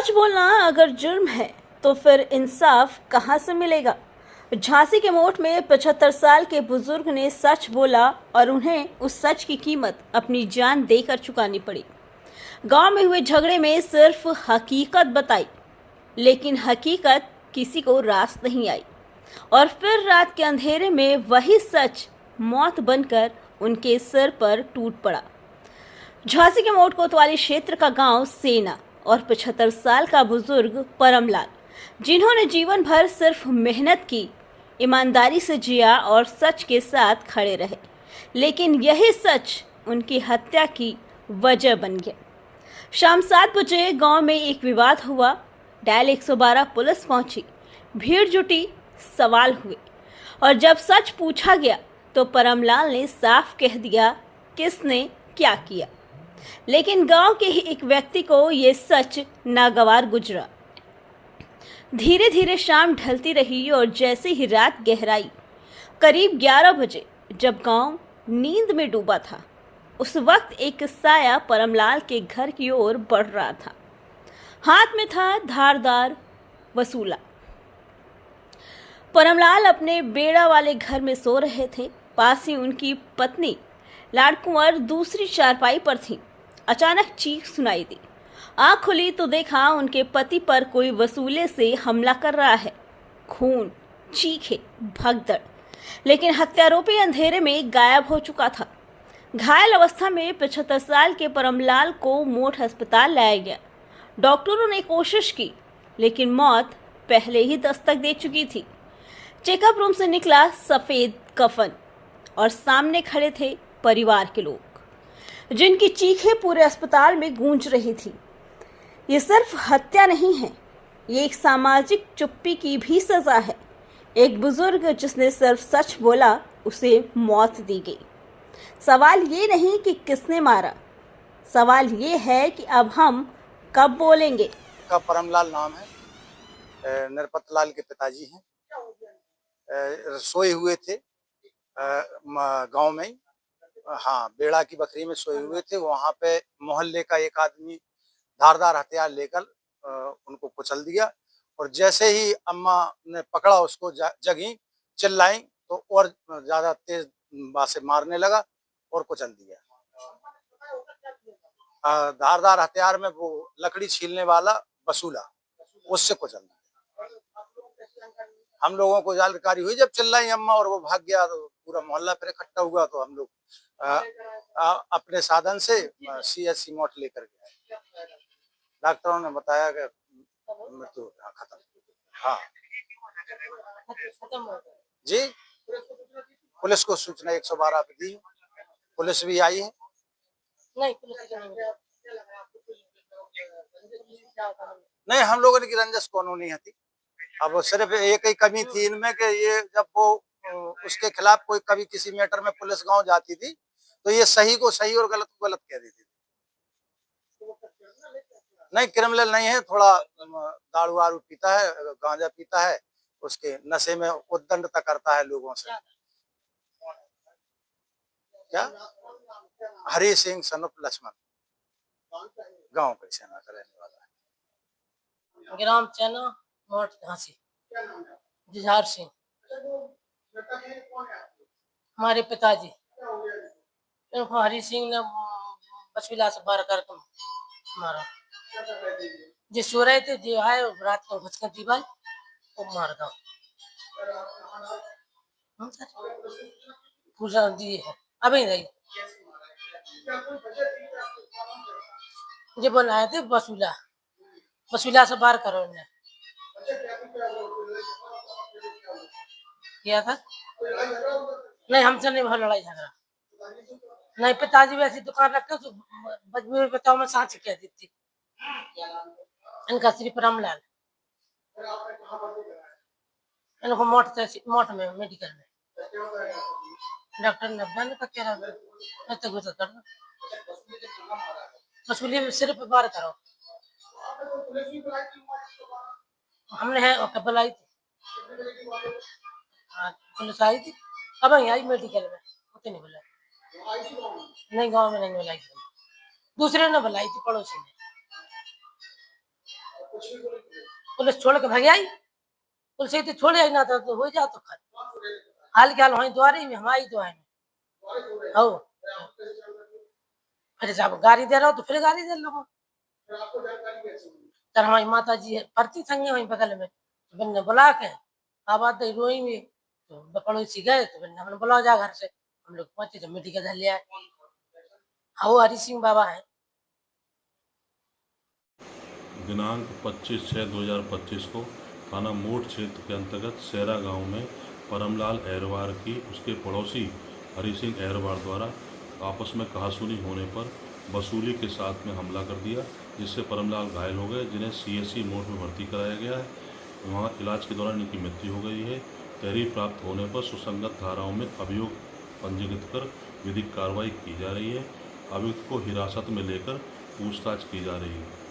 सच बोलना अगर जुर्म है तो फिर इंसाफ कहां से मिलेगा। झांसी के मोट में 75 साल के बुजुर्ग ने सच बोला और उन्हें उस सच की कीमत अपनी जान देकर चुकानी पड़ी। गांव में हुए झगड़े में सिर्फ हकीकत बताई, लेकिन हकीकत किसी को रास नहीं आई और फिर रात के अंधेरे में वही सच मौत बनकर उनके सिर पर टूट पड़ा। झांसी के मोट कोतवाली क्षेत्र का गांव सेना और 75 साल का बुजुर्ग परमलाल, जिन्होंने जीवन भर सिर्फ मेहनत की, ईमानदारी से जिया और सच के साथ खड़े रहे, लेकिन यही सच उनकी हत्या की वजह बन गया। शाम 7 बजे गांव में एक विवाद हुआ। डायल 112 पुलिस पहुंची, भीड़ जुटी, सवाल हुए और जब सच पूछा गया तो परमलाल ने साफ कह दिया किसने क्या किया। लेकिन गांव के ही एक व्यक्ति को ये सच नागवार गुजरा। धीरे धीरे शाम ढलती रही और जैसे ही रात गहराई, करीब 11 बजे जब गांव नींद में डूबा था, उस वक्त एक साया परमलाल के घर की ओर बढ़ रहा था। हाथ में था धारदार वसूला। परमलाल अपने बेड़ा वाले घर में सो रहे थे। पास ही उनकी पत्नी लाडकुंवर दूसरी चारपाई पर थी। अचानक चीख सुनाई दी। आंख खुली तो देखा उनके पति पर कोई वसूले से हमला कर रहा है। खून, चीखे, भगदड़, लेकिन हत्यारोपी अंधेरे में गायब हो चुका था। घायल अवस्था में 75 साल के परमलाल को मोट अस्पताल लाया गया। डॉक्टरों ने कोशिश की, लेकिन मौत पहले ही दस्तक दे चुकी थी। चेकअप रूम से निकला सफेद कफन और सामने खड़े थे परिवार के लोग, जिनकी चीखें पूरे अस्पताल में गूंज रही थी। ये सिर्फ हत्या नहीं है, ये एक सामाजिक चुप्पी की भी सजा है। एक बुजुर्ग जिसने सिर्फ सच बोला, उसे मौत दी गई। सवाल ये नहीं कि किसने मारा, सवाल ये है कि अब हम कब बोलेंगे। का परमलाल नाम है, नरपत लाल के पिताजी हैं। सोए हुए थे गांव में ही, हाँ, बेड़ा की बकरी में सोए हुए थे। वहां पे मोहल्ले का एक आदमी धारदार हथियार लेकर उनको कुचल दिया और जैसे ही अम्मा ने पकड़ा उसको जगी, चिल्लाई तो और ज्यादा तेज बात से मारने लगा और कुचल दिया। धारदार हथियार में वो लकड़ी छीलने वाला वसूला, उससे कुचल दिया। हम लोगों को जानकारी हुई जब चिल्लाई अम्मा और वो भाग गया तो पूरा मोहल्ला फिर इकट्ठा हुआ, तो हम लोग अपने साधन से CHC मोट लेकर गए। डॉक्टरों ने बताया कि मृत्यु खत्म। हाँ जी, पुलिस को सूचना 112 पे दी, पुलिस भी आई है। नहीं, हम लोगों ने की रंजिश कानूनी थी। अब सिर्फ एक ही कमी थी इनमें कि ये जब वो उसके खिलाफ कोई कभी किसी मैटर में पुलिस गांव जाती थी तो ये सही को सही और गलत को गलत कह देती थी। नहीं, क्रिमिनल नहीं है, थोड़ा दारू वारू पीता है, गांजा पीता है, उसके नशे में उद्दंडता करता है लोगों से। क्या? हरी सिंह सनुप लक्ष्मण, गांव का सेना का रहने वाला है। ग्राम चैना, मोट झांसी, जुझार सिंह हमारे पिताजी। इनको हरी सिंह ने बचविला से बार कर मारा। जो सो रहे थे, जो आए रात को घुसकर दीवार वो मार दो। पूजा दी है अभी नहीं। जो बनाए थे वसूला, वसूला से बार करो ने किया था। नहीं, हमसे नहीं हुआ लड़ाई झगड़ा। नहीं, पिताजी वैसी दुकान रखते तो बजबूर बताओ मैं सांच कह देती। इनका श्री परमलाल, इनको मोट में मेडिकल में डॉक्टर ने बंद का कह रहा तो गुस्सा करना वसूली में सिर्फ बार करो। हमने है और कबल आई थी, पुलिस आई थी, अब आई मेडिकल में, उतने नहीं बुलाई। नहीं, गांव में नहीं बुलाई थी, दूसरे ने बुलाई थी, पड़ोसी ने। पुलिस छोड़ के भाग आई, पुलिस ही तो छोड़े आई ना तो हो जा तो हाल के हाल वहीं द्वारे में हमारी तो है हो फिर जब गाड़ी दे रहा हो तो फिर गाड़ी दे लो तर हमारी माता जी पड़ती संगे वहीं बगल में तो मैंने बुला के आवाज दे रोई में तो पड़ोसी गए तो मैंने हमने बुलाओ जा घर से हम लोग पहुंचे तो मिट्टी का धर लिया हाँ वो हरि सिंह बाबा है। दिनांक 25/6/2025 को थाना मोट क्षेत्र के अंतर्गत सेरा गांव में परमलाल अहरवार की उसके पड़ोसी हरि सिंह अहरवार द्वारा आपस में कहासुनी होने पर वसूली के साथ में हमला कर दिया, जिससे परमलाल घायल हो गए, जिन्हें CSC मोट में भर्ती कराया गया है। वहां इलाज के दौरान इनकी मृत्यु हो गई है। तहरीर प्राप्त होने पर सुसंगत धाराओं में अभियोग पंजीकृत कर विधिक कार्रवाई की जा रही है। अभियुक्त को हिरासत में लेकर पूछताछ की जा रही है।